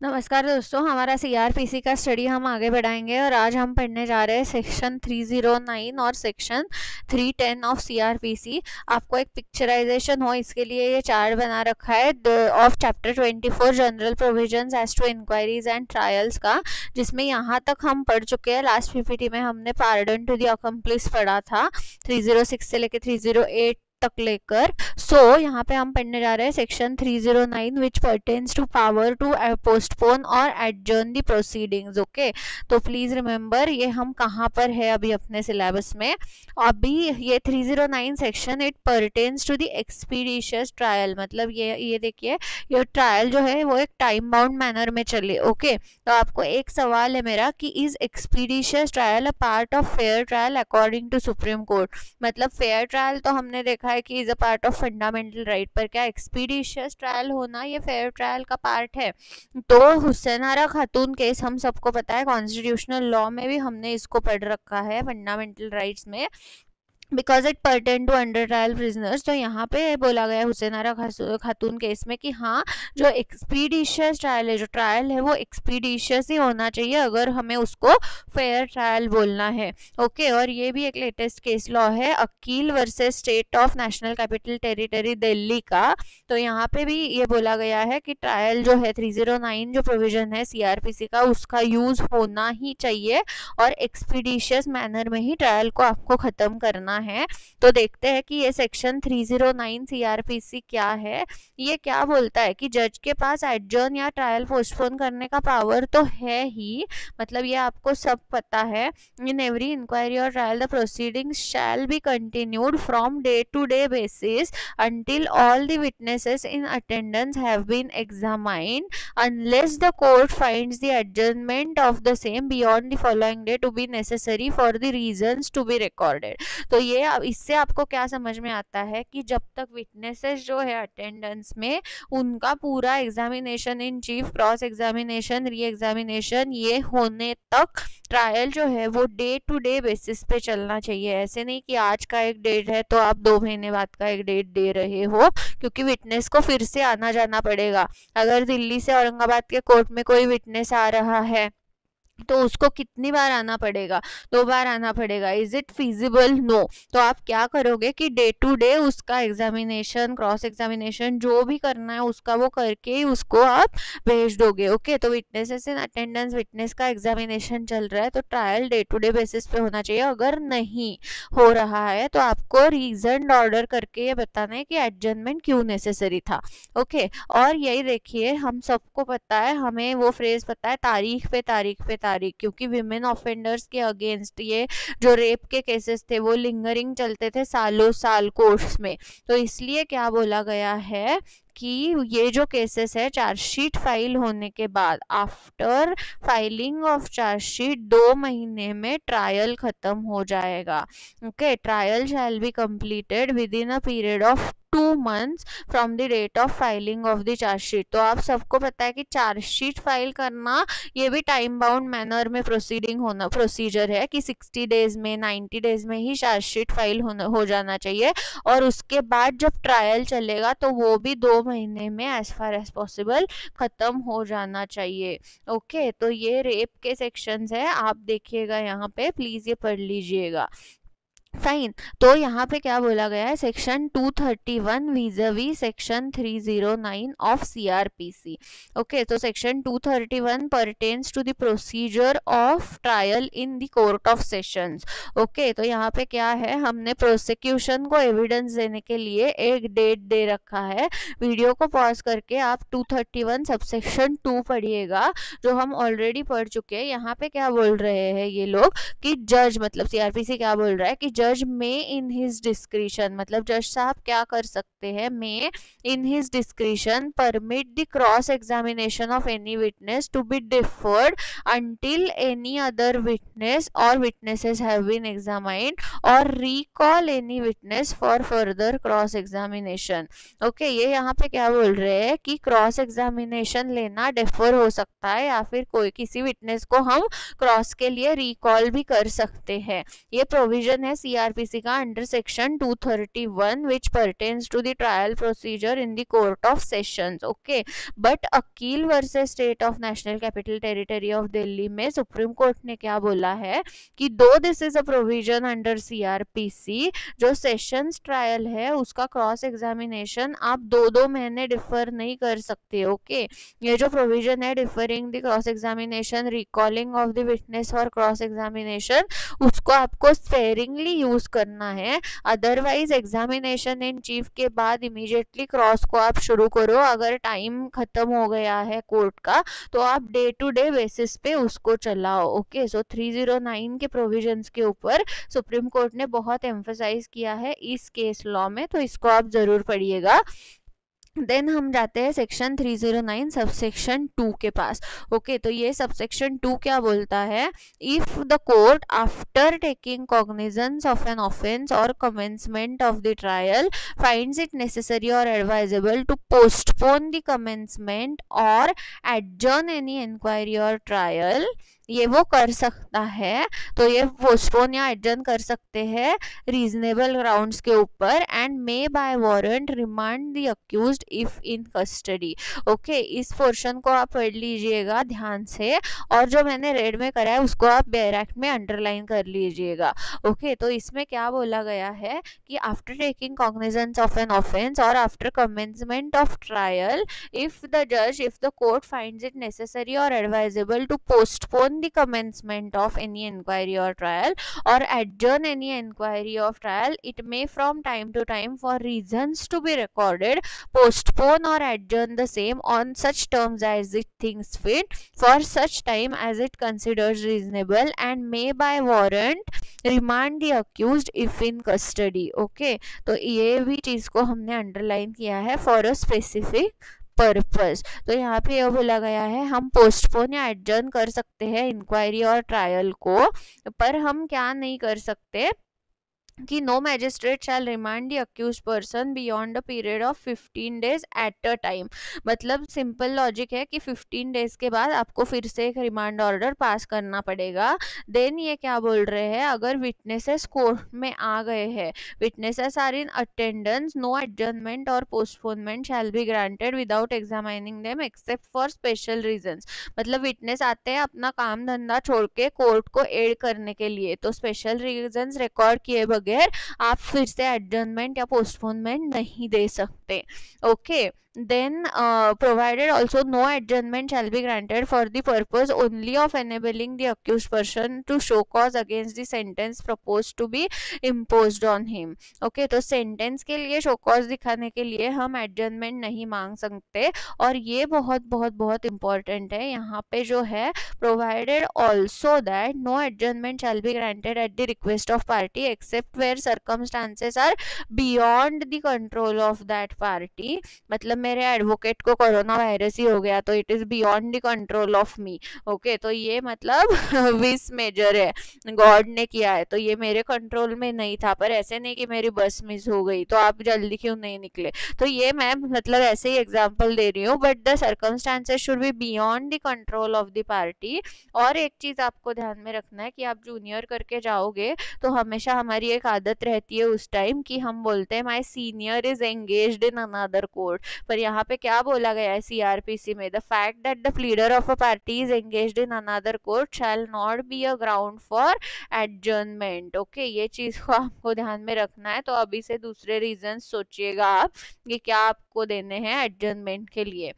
नमस्कार दोस्तों, हमारा सीआरपीसी का स्टडी हम आगे बढ़ाएंगे और आज हम पढ़ने जा रहे हैं सेक्शन 309 और सेक्शन 310 ऑफ सीआरपीसी। आपको एक पिक्चराइजेशन हो इसके लिए ये चार्ट बना रखा है of chapter 24 general provisions as to inquiries and trials का, जिसमें यहाँ तक हम पढ़ चुके हैं। लास्ट पीपीटी में हमने पार्डन टू द अकम्प्लिस पढ़ा था 306 से लेकर 308 तक लेकर। यहाँ पे हम पढ़ने जा रहे हैं section 309 which pertains to power to postpone और एडजर्न द प्रोसीडिंग्स। ओके, तो प्लीज रिमेंबर ये हम कहाँ पर है अभी अपने सिलेबस में। अभी ये 309 section it pertains to the expeditious trial, मतलब ये देखिए, ये ट्रायल जो है वो एक टाइम बाउंड मैनर में चले। ओके, तो आपको एक सवाल है मेरा कि is expeditious trial a part of fair trial according to Supreme Court. मतलब फेयर ट्रायल तो हमने देखा है कि is a part of fundamental right, पर क्या एक्सपीडिशियस ट्रायल होना ये फेयर ट्रायल का पार्ट है? तो हुसैन आरा खातून केस हम सबको पता है, कॉन्स्टिट्यूशनल लॉ में भी हमने इसको पढ़ रखा है फंडामेंटल राइट्स में, because it pertain to under trial prisoners. तो यहाँ पे बोला गया हुसैन आरा खातून केस में कि हाँ, जो एक्सपीडिशियस ट्रायल है, जो ट्रायल है वो एक्सपीडिशियस ही होना चाहिए अगर हमें उसको फेयर ट्रायल बोलना है। ओके, और ये भी एक लेटेस्ट केस लॉ है Aqeel versus state of national capital territory Delhi का। तो यहाँ पे भी ये बोला गया है कि ट्रायल जो है 309 जो प्रोविजन है सीआरपीसी का, उसका यूज होना ही चाहिए और एक्सपीडिशियस मैनर में ही ट्रायल को आपको खत्म करना है। तो देखते हैं कि ये सेक्शन 309 सीआरपीसी क्या है। ये क्या बोलता है कि जज के पास एडजर्न या ट्रायल पोस्टपोन करने का पावर तो है ही, मतलब ये आपको सब पता है। इन एवरी इंक्वायरी और trial the proceedings shall be continued from day to day basis until all the witnesses in attendance have been examined unless the court finds the adjournment of the same beyond the following day to be necessary for the reasons to be recorded। तो ये इससे आपको क्या समझ में आता है कि जब तक विटनेसेस जो है अटेंडेंस में, उनका पूरा examination in chief, cross examination, re examination, ये होने तक ट्रायल जो है वो डे टू डे बेसिस पे चलना चाहिए। ऐसे नहीं कि आज का एक डेट है तो आप 2 महीने बाद का एक डेट दे रहे हो, क्योंकि विटनेस को फिर से आना जाना पड़ेगा। अगर दिल्ली से औरंगाबाद के कोर्ट में कोई विटनेस आ रहा है तो उसको कितनी बार आना पड़ेगा? 2 बार आना पड़ेगा। Is it feasible? नो। तो आप क्या करोगे कि डे टू डे उसका एग्जामिनेशन, क्रॉस एग्जामिनेशन जो भी करना है उसका वो करके ही उसको आप भेज दोगे। ओके, तो विटनेसेस इन अटेंडेंस, विटनेस का एग्जामिनेशन चल रहा है तो trial day to day basis पे होना चाहिए। अगर नहीं हो रहा है तो आपको रीजन ऑर्डर करके ये बताना है कि एडजर्नमेंट क्यों नेसेसरी था। ओके, और यही देखिए, हम सबको पता है, हमें वो फ्रेज पता है, तारीख पे तारीख पे तारीख, क्योंकि विमेन ऑफेंडर्स के अगेंस्ट ये जो रेप के केसेस थे वो लिंगरिंग चलते थे सालों साल कोर्ट्स में। तो इसलिए क्या बोला गया है कि ये जो केसेस है चार्जशीट फाइल होने के बाद, आफ्टर फाइलिंग ऑफ चार्जशीट 2 महीने में ट्रायल खत्म हो जाएगा। Okay, trial shall be completed within a period of 2 months from the date of filing of the chargesheet. तो आप सबको पता है कि चार्जशीट फाइल करना ये भी टाइम बाउंड मैनर में प्रोसीडिंग होना, प्रोसीजर है कि 60 डेज में, 90 डेज में ही चार्जशीट फाइल हो जाना चाहिए। और उसके बाद जब ट्रायल चलेगा तो वो भी 2 महीने में एज फार एज पॉसिबल खत्म हो जाना चाहिए। ओके, तो ये रेप के सेक्शंस है, आप देखिएगा यहाँ पे, प्लीज ये पढ़ लीजिएगा। फाइन, तो यहाँ पे क्या बोला गया है, section 231 vis-a-vis section 309 of CrPC. Okay, तो section 231 pertains to the procedure of trial in the court of sessions. Okay, तो यहाँ पे क्या है, हमने प्रोसिक्यूशन को एविडेंस देने के लिए एक डेट दे रखा है। वीडियो को पॉज करके आप 231 सबसेक्शन 2 पढ़िएगा, जो हम ऑलरेडी पढ़ चुके हैं। यहाँ पे क्या बोल रहे हैं ये लोग कि जज, मतलब सीआरपीसी क्या बोल रहा है कि जज में इन हिज डिस्क्रिशन, मतलब जज साहब क्या कर सकते हैं, may in his discretion permit the cross examination of any witness to be deferred until any other witness or witnesses have been examined or recall any witness for further cross examination। Okay, ये यहाँ पे क्या बोल रहे हैं कि cross examination लेना defer हो सकता है, या फिर किसी विटनेस को हम क्रॉस के लिए रिकॉल भी कर सकते हैं। ये प्रोविजन है सीआरपीसी का under section 231 which pertains to the trial procedure in the court of sessions. Okay, but Aqeel versus state of national capital territory of Delhi में सुप्रीम कोर्ट ने क्या बोला है कि though this is a provision under CrPC, जो sessions trial है उसका cross examination आप 2-2 महीने डिफर नहीं कर सकते। ओके, ये जो प्रोविजन है differing the cross examination, recalling of the witness और क्रॉस एग्जामिनेशन, उसको आपको स्पेयरिंगली यूज करना है। अदरवाइज एग्जामिनेशन इन चीफ के बाद इमीडिएटली क्रॉस को आप शुरू करो। अगर टाइम खत्म हो गया है कोर्ट का तो आप डे टू डे बेसिस पे उसको चलाओ। ओके, सो 309 के प्रोविजंस के ऊपर सुप्रीम कोर्ट ने बहुत एम्फसाइज किया है इस केस लॉ में, तो इसको आप जरूर पढ़िएगा। देन हम जाते हैं सेक्शन 309 सबसेक्शन 2 के पास। ओके, तो ये सबसेक्शन 2 क्या बोलता है, if the court after taking cognizance of an offence और commencement of the trial finds it necessary और advisable to postpone the commencement और एडजर्न एनी इंक्वायरी और ट्रायल, ये वो कर सकता है। तो ये पोस्टपोन या एडजर्न कर सकते हैं रीजनेबल ग्राउंड्स के ऊपर, and may by warrant remand the accused if in custody. Okay, इस पोर्शन को आप पढ़ लीजिएगा ध्यान से, और जो मैंने रेड में करा है उसको आप बैरैक्ट में अंडरलाइन कर लीजिएगा। ओके, तो इसमें क्या बोला गया है कि after taking cognizance of an offence और after commencement of trial, if the court finds it necessary or advisable to postpone the commencement of any inquiry or trial or adjourn any inquiry of trial, it may from time to time for reasons to be recorded postpone or adjourn the same on such terms as it thinks fit for such time as it considers reasonable, and may by warrant remand the accused if in custody। Okay, तो ये भी चीज को हमने underline किया है for a specific purpose. तो यहाँ पे यह बोला गया है हम पोस्टपोन या एडजर्न कर सकते हैं इंक्वायरी और ट्रायल को, पर हम क्या नहीं कर सकते कि no magistrate shall remand the accused person beyond a period of 15 days at a time. मतलब सिंपल लॉजिक है कि 15 डेज के बाद आपको फिर से एक रिमांड ऑर्डर पास करना पड़ेगा। देन ये क्या बोल रहे हैं, अगर विटनेसेस कोर्ट में आ गए हैं, witnesses are in attendance, no adjournment और postponement shall be granted without examining them except for special reasons. मतलब विटनेस आते हैं अपना काम धंधा छोड़ के कोर्ट को एड करने के लिए, तो स्पेशल रीजंस रिकॉर्ड किए बगैर आप फिर से एडजर्नमेंट या पोस्टपोनमेंट नहीं दे सकते। Okay, then provided also no adjournment shall be granted for the purpose only of enabling the accused person to show cause against the sentence proposed to be imposed on him। okay, तो sentence के लिए show cause दिखाने के लिए हम adjournment नहीं मांग सकते, और ये बहुत बहुत बहुत important है यहाँ पे जो है, provided also that no adjournment shall be granted at the request of party except where circumstances are beyond the control of that party। मतलब मेरे एडवोकेट को कोरोना वायरस ही हो गया तो it is beyond the control of me. Okay, तो ये मतलब विस मेजर है, गॉड ने किया है, तो ये मेरे कंट्रोल में नहीं था। पर ऐसे नहीं कि मेरी बस मिस हो गई तो आप जल्दी क्यों नहीं निकले, तो ये मैं मतलब ऐसे ही एग्जांपल दे रही हूँ, but the circumstances should be beyond the control of the party. और एक चीज आपको ध्यान में रखना है कि आप जूनियर करके जाओगे तो हमेशा हमारी एक आदत रहती है उस टाइम कि हम बोलते हैं my senior is engaged in another court. पर यहाँ पे क्या बोला गया है सीआरपीसी में, the fact that the pleader of a party is engaged in another court shall not be a ground for adjournment. Okay, ये चीज को आपको ध्यान में रखना है। तो अभी से दूसरे रीजन सोचिएगा आप कि क्या आपको देने हैं एडजर्नमेंट के लिए।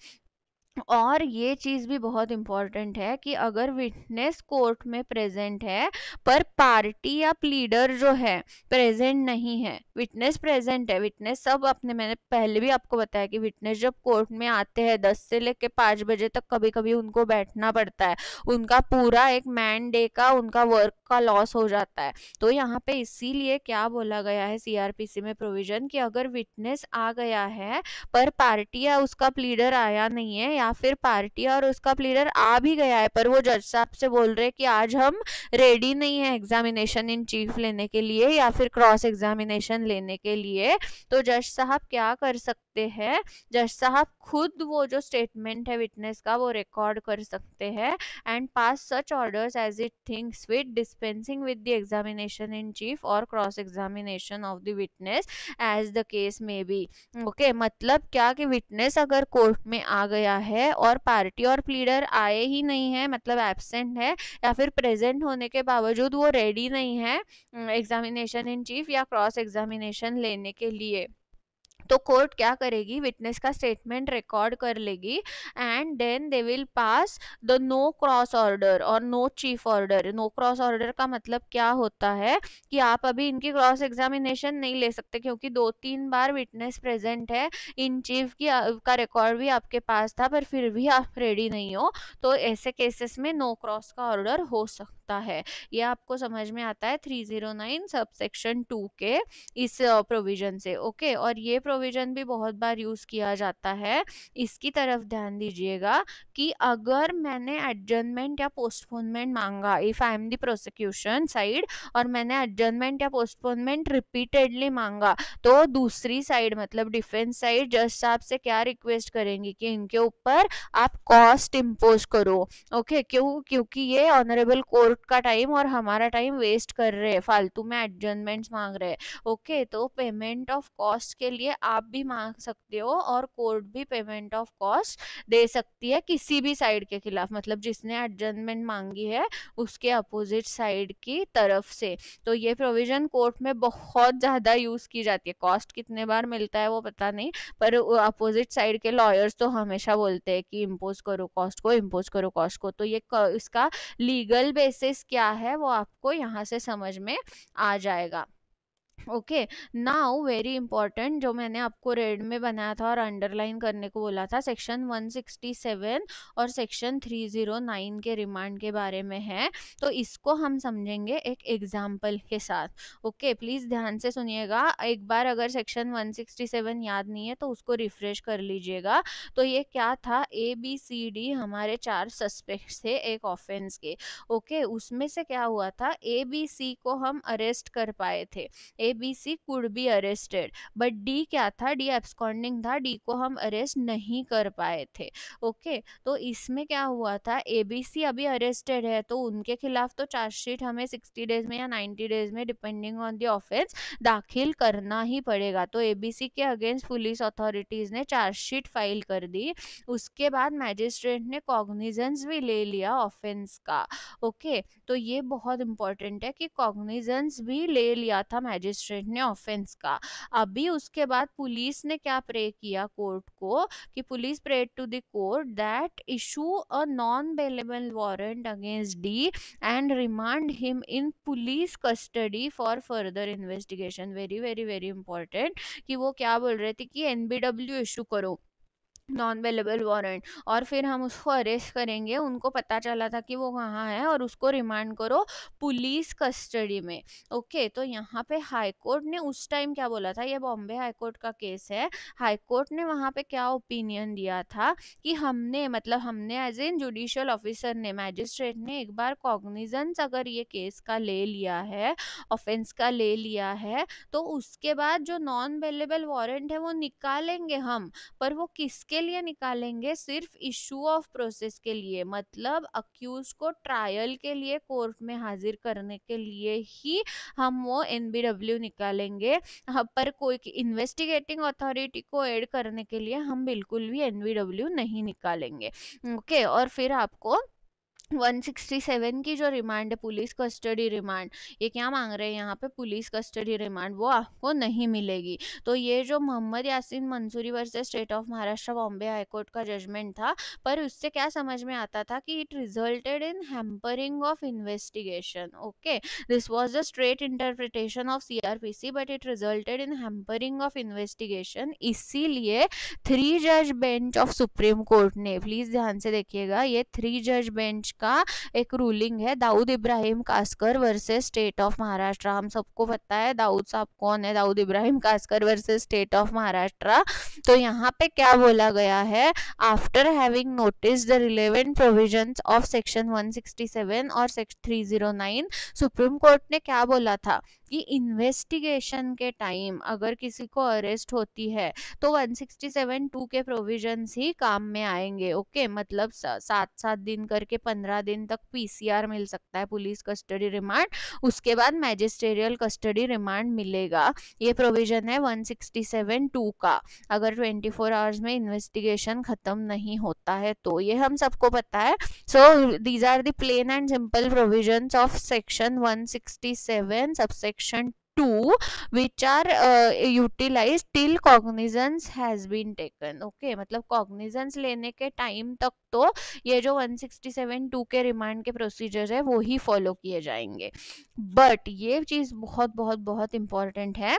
और ये चीज भी बहुत इंपॉर्टेंट है कि अगर विटनेस कोर्ट में प्रेजेंट है पर पार्टी या प्लीडर जो है प्रेजेंट नहीं है, विटनेस प्रेजेंट है, विटनेस सब अपने, मैंने पहले भी आपको बताया कि विटनेस जब कोर्ट में आते हैं 10 से लेके 5 बजे तक कभी कभी उनको बैठना पड़ता है, उनका पूरा एक मैन डे का उनका वर्क का लॉस हो जाता है। तो यहाँ पे इसीलिए क्या बोला गया है सीआरपीसी में प्रोविजन कि अगर विटनेस आ गया है पर पार्टी या उसका प्लीडर आया नहीं है, या या फिर पार्टी और उसका प्लीडर आ भी गया है पर वो जज साहब से बोल रहे कि आज हम रेडी नहीं है एग्जामिनेशन इन चीफ लेने के लिए या फिर क्रॉस एग्जामिनेशन लेने के लिए, तो जज साहब क्या कर सकते हैं, जज साहब खुद वो जो स्टेटमेंट है विटनेस का वो रिकॉर्ड कर सकते हैं and pass such orders as it thinks fit, dispensing with the examination in chief और cross examination of the witness as the case may be. Okay, मतलब क्या कि विटनेस अगर कोर्ट में आ गया है और पार्टी और प्लीडर आए ही नहीं है, मतलब एब्सेंट है या फिर प्रेजेंट होने के बावजूद वो रेडी नहीं है एग्जामिनेशन इन चीफ या क्रॉस एग्जामिनेशन लेने के लिए, तो कोर्ट क्या करेगी, विटनेस का स्टेटमेंट रिकॉर्ड कर लेगी and then they will pass the no cross order और no chief order. No cross order का मतलब क्या होता है कि आप अभी इनकी क्रॉस एग्जामिनेशन नहीं ले सकते क्योंकि 2-3 बार विटनेस प्रेजेंट है, इन चीफ की का रिकॉर्ड भी आपके पास था पर फिर भी आप रेडी नहीं हो, तो ऐसे केसेस में नो क्रॉस का ऑर्डर हो सकता है। ये आपको समझ में आता है 309 सब सेक्शन 2 के इस प्रोविजन से। ओके, और ये प्रोविजन भी बहुत बार यूज किया जाता है, इसकी तरफ ध्यान दीजिएगा कि अगर मैंने एडजर्नमेंट या पोस्टपोनमेंट मांगा, if I am the prosecution side और मैंने एडजर्नमेंट या पोस्टपोनमेंट रिपीटेडली मांगा, तो दूसरी साइड मतलब डिफेंस साइड जज साहब से क्या रिक्वेस्ट करेंगी कि इनके ऊपर आप कॉस्ट इम्पोज करो। ओके, क्योंकि ये ऑनरेबल कोर्ट का टाइम और हमारा टाइम वेस्ट कर रहे हैं, फालतू में एडजर्नमेंट्स मांग रहे हैं। ओके, तो पेमेंट ऑफ कॉस्ट के लिए आप भी मांग सकते हो और कोर्ट भी पेमेंट ऑफ कॉस्ट दे सकती है किसी भी साइड के खिलाफ, मतलब जिसने एडजर्नमेंट मांगी है उसके अपोजिट साइड की तरफ से। तो ये प्रोविजन कोर्ट में बहुत ज्यादा यूज की जाती है। कॉस्ट कितने बार मिलता है वो पता नहीं, पर अपोजिट साइड के लॉयर्स तो हमेशा बोलते हैं कि इम्पोज करो कॉस्ट को, इम्पोज करो कॉस्ट को। तो ये इसका लीगल बेसिस क्या है वो आपको यहाँ से समझ में आ जाएगा। ओके, नाउ वेरी इंपॉर्टेंट, जो मैंने आपको रेड में बनाया था और अंडरलाइन करने को बोला था, सेक्शन 167 और सेक्शन 309 के रिमांड के बारे में है, तो इसको हम समझेंगे एक एग्जाम्पल के साथ। ओके, प्लीज ध्यान से सुनिएगा, एक बार अगर सेक्शन 167 याद नहीं है तो उसको रिफ्रेश कर लीजिएगा। तो ये क्या था, ABCD हमारे 4 सस्पेक्ट थे एक ऑफेंस के। ओके, उसमें से क्या हुआ था, ABC को हम अरेस्ट कर पाए थे, ABC could be arrested, but D क्या था, D absconding था, D को हम अरेस्ट नहीं कर पाए थे। ओके, तो इसमें क्या हुआ था, ABC अभी अरेस्टेड है तो उनके खिलाफ तो चार्जशीट हमें 60 डेज में या 90 डेज में डिपेंडिंग ऑन द ऑफेंस दाखिल करना ही पड़ेगा। तो ABC के अगेंस्ट पुलिस अथॉरिटीज ने चार्जशीट फाइल कर दी, उसके बाद मैजिस्ट्रेट ने कॉग्निजेंस भी ले लिया ऑफेंस का। ओके, तो ये बहुत इंपॉर्टेंट है कि कॉग्निजेंस भी ले लिया था मैजिस्ट्रेट ने ऑफेंस का। अभी उसके बाद पुलिस ने क्या प्रे किया कोर्ट को, कि police pray to the court that issue a non bailable warrant against D and remand him in police custody for further investigation. Very very very important कि वो क्या बोल रहे थे कि NBW इशू करो नॉन अवेलेबल वारंट, और फिर हम उसको अरेस्ट करेंगे, उनको पता चला था कि वो कहाँ है, और उसको रिमांड करो पुलिस कस्टडी में। ओके, तो यहाँ पे हाई कोर्ट ने उस टाइम क्या बोला था, ये बॉम्बे हाई कोर्ट का केस है, हाई कोर्ट ने वहाँ पे क्या ओपिनियन दिया था कि हमने एज एन जुडिशियल ऑफिसर ने, मैजिस्ट्रेट ने एक बार कॉग्निजेंस अगर ये केस का ले लिया है, ऑफेंस का ले लिया है, तो उसके बाद जो नॉन अवेलेबल वारंट है वो निकालेंगे हम, पर वो किसके लिए निकालेंगे, सिर्फ इशू ऑफ प्रोसेस के लिए, मतलब अक्यूज को ट्रायल के लिए कोर्ट में हाजिर करने के लिए ही हम वो NBW निकालेंगे। पर कोई इन्वेस्टिगेटिंग अथॉरिटी को ऐड करने के लिए हम बिल्कुल भी NBW नहीं निकालेंगे। ओके, और फिर आपको 167 की जो रिमांड है, पुलिस कस्टडी रिमांड, ये क्या मांग रहे हैं यहाँ पे, पुलिस कस्टडी रिमांड, वो आपको नहीं मिलेगी। तो ये जो Mohammad Yasin Mansuri versus state of Maharashtra Bombay high court का जजमेंट था, पर उससे क्या समझ में आता था कि it resulted in hampering of investigation. Okay, this was the straight interpretation of CRPC but it resulted in hampering of investigation. इसीलिए 3 जज बेंच ऑफ सुप्रीम कोर्ट ने, प्लीज ध्यान से देखिएगा, ये 3 जज बेंच का एक रूलिंग है, Dawood Ibrahim Kaskar versus state of Maharashtra. हम सबको पता है दाऊद साहब कौन है, Dawood Ibrahim Kaskar versus state of Maharashtra. तो यहाँ पे क्या बोला गया है, after having notice the relevant provisions of section 167 और सेक्शन 309, सुप्रीम कोर्ट ने क्या बोला था कि इन्वेस्टिगेशन के टाइम अगर किसी को अरेस्ट होती है तो 167(2) के प्रोविजंस ही काम में आएंगे। ओके, मतलब 7 दिन करके 15 दिन तक पीसीआर मिल सकता है, पुलिस कस्टडी रिमांड, उसके बाद मैजिस्ट्रियल कस्टडी रिमांड मिलेगा। ये प्रोविजन है 167(2) का, अगर 24 आवर्स में इन्वेस्टिगेशन खत्म नहीं होता है तो। ये हम सबको पता है। So these are the plain and simple provisions of section 167 subsection 2 which are utilized till cognizance has been taken। Okay, मतलब cognizance लेने के टाइम तक तो ये जो 167(2) के रिमांड के प्रोसीजर है वो ही फॉलो किए जाएंगे। बट ये चीज बहुत बहुत बहुत इंपॉर्टेंट है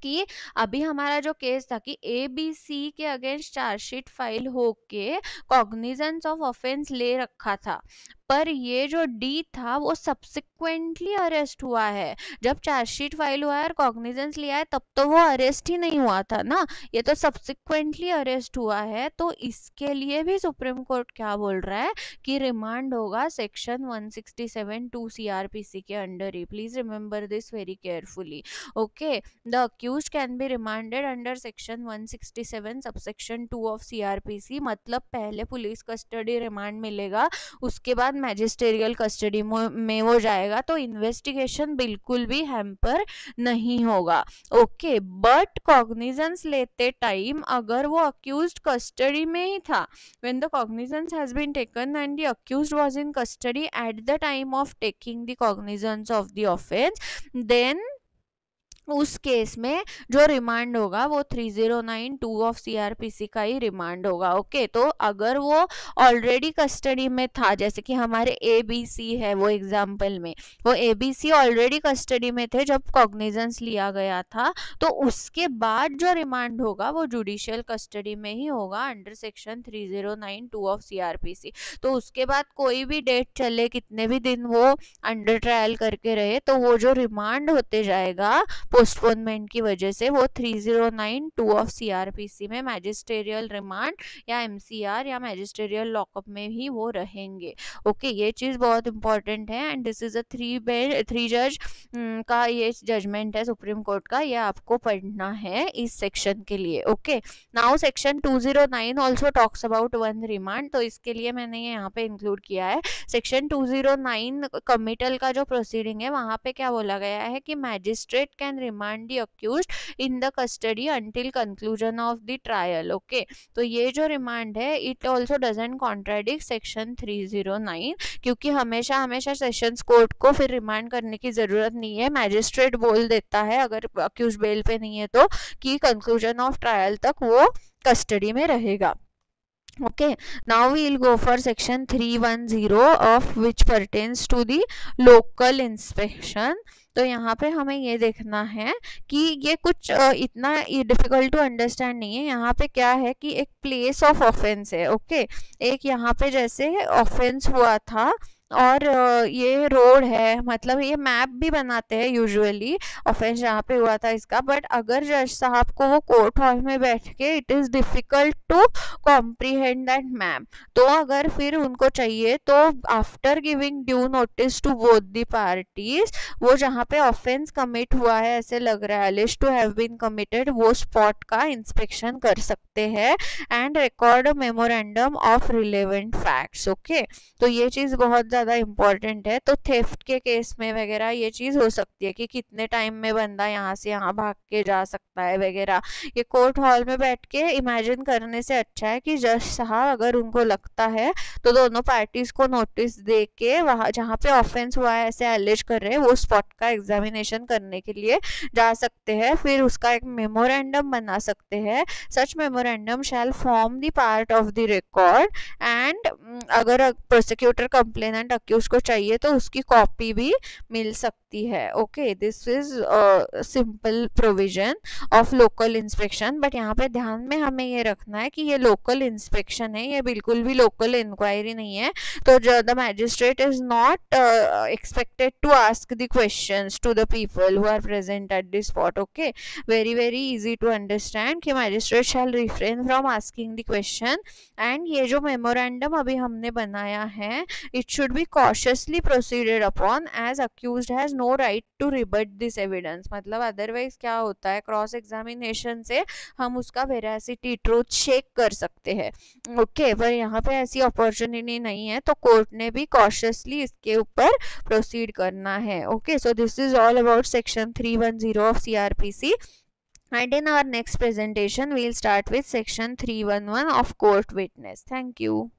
कि अभी हमारा जो केस था कि ABC के अगेंस्ट चार्जशीट फाइल होके कॉग्निजेंस ऑफ ऑफेंस ले रखा था, पर ये जो डी था वो सब्सिक्वेंटली अरेस्ट हुआ है। जब चार्जशीट फाइल हुआ है और कॉग्निजेंस लिया है तब तो वो अरेस्ट ही नहीं हुआ था ना, ये तो सब्सिक्वेंटली अरेस्ट हुआ है। तो इसके लिए भी सुप्रीम कोर्ट क्या बोल रहा है कि रिमांड होगा सेक्शन 167(2) CRPC के under he. Please remember this very carefully. Okay, the accused can be remanded under section 167 subsection 2 of CRPC। मतलब पहले पुलिस कस्टडी रिमांड मिलेगा, उसके बाद मैजिस्ट्रियल कस्टडी में वो जाएगा, तो इन्वेस्टिगेशन बिल्कुल भी हैम्पर नहीं होगा। ओके, बट कॉग्निजेंस लेते टाइम अगर वो अक्यूज्ड कस्टडी में ही था, when the cognizance has been taken and the accused was in custody at the time of taking the cognizance of the offense, then उस केस में जो रिमांड होगा वो 3092 ऑफ CRPC का ही रिमांड होगा। ओके, तो अगर वो ऑलरेडी कस्टडी में था, जैसे कि हमारे ABC है वो एग्जाम्पल में, वो ABC ऑलरेडी कस्टडी में थे जब कॉग्निजेंस लिया गया था, तो उसके बाद जो रिमांड होगा वो जुडिशियल कस्टडी में ही होगा अंडर सेक्शन 3092 ऑफ CRPC। तो उसके बाद कोई भी डेट चले, कितने भी दिन वो अंडर ट्रायल करके रहे, तो वो जो रिमांड होते जाएगा पोस्टपोनमेंट की वजह से वो 3092 ऑफ CRPC में मैजिस्ट्रियल रिमांड या MCR या मैजिस्ट्रियल लॉकअप में ही वो रहेंगे। ओके, ये चीज बहुत इंपॉर्टेंट है एंड दिस इज अ 3 जज का ये जजमेंट है सुप्रीम कोर्ट का, ये आपको पढ़ना है इस सेक्शन के लिए। Okay, now section 209 also talks about one remand, तो इसके लिए मैंने ये यहाँ पे इंक्लूड किया है। सेक्शन 209 कमिटल का जो प्रोसीडिंग है वहां पे क्या बोला गया है कि magistrate can remand the accused in the custody until conclusion of the trial. Okay, तो ये जो रिमांड है it also doesn't contradict section 309, क्योंकि हमेशा हमेशा सेशंस कोर्ट को फिर रिमांड करने की जरूरत नहीं है। मैजिस्ट्रेट बोल देता है अगर अक्यूज बेल पे नहीं है तो कि कंक्लूजन ऑफ ट्रायल तक वो कस्टडी में रहेगा। Okay, now we'll go for section 310 of which pertains to the local inspection। तो यहाँ पे हमें ये देखना है कि ये कुछ इतना डिफिकल्ट टू अंडरस्टैंड नहीं है। यहाँ पे क्या है कि एक प्लेस ऑफ ऑफेंस है। ओके, एक यहाँ पे जैसे ऑफेंस हुआ था और ये रोड है, मतलब ये मैप भी बनाते हैं यूजुअली ऑफेंस जहाँ पे हुआ था इसका, बट अगर जज साहब को वो कोर्ट हॉल में बैठ के it is difficult to comprehend that map, तो अगर फिर उनको चाहिए तो after giving due notice to both the parties, वो जहाँ पे ऑफेंस कमिट हुआ है ऐसे लग रहा है अलिज्ड टू हैव बीन कमिटेड, वो स्पॉट का इंस्पेक्शन कर सकते हैं and record memorandum of relevant facts. Okay, तो ये चीज बहुत ज्यादा इंपॉर्टेंट है। तो थेफ्ट के केस में वगैरह ये चीज हो सकती है कि कितने टाइम में बंदा यहाँ से यहाँ भाग के जा सकता है वगैरह, ये कोर्ट हॉल में बैठ के इमेजिन करने से अच्छा है कि जज साहब अगर उनको लगता है तो दोनों पार्टीज को नोटिस दे के वहां जहाँ पे ऑफेंस हुआ है ऐसे एलिज कर रहे हैं वो स्पॉट का एग्जामिनेशन करने के लिए जा सकते हैं, फिर उसका एक मेमोरेंडम बना सकते हैं। Such memorandum shall form the part of the record and अगर प्रोसिक्यूटर कंप्लेनेंट डॉक्यूमेंट अक्यूज को चाहिए तो उसकी कॉपी भी मिल सकती है। Okay, this is simple provision of local inspection. But यहाँ पे ध्यान में हमें ये रखना है कि ये लोकल इंस्पेक्शन है, ये बिल्कुल भी लोकल इंक्वायरी नहीं है। तो the magistrate is not expected to ask the questions to the people who are present at the spot. Okay, very easy to understand कि magistrate shall refrain from asking the question। and ये जो memorandum अभी हमने बनाया है, it should be cautiously proceeded upon as accused has no right to rebut this evidence। मतलब otherwise क्या होता है, क्रॉस एग्जामिनेशन से हम उसका वेरासिटी ट्रूथ चेक कर सकते हैं। ओके, पर यहाँ पे ऐसी अपॉर्चुनिटी नहीं है, तो कोर्ट ने भी कॉशियसली इसके ऊपर प्रोसीड करना है। Okay, so this is all about section 310 of CRPC, and in our next presentation we'll start with section 311 of court witness. Thank you.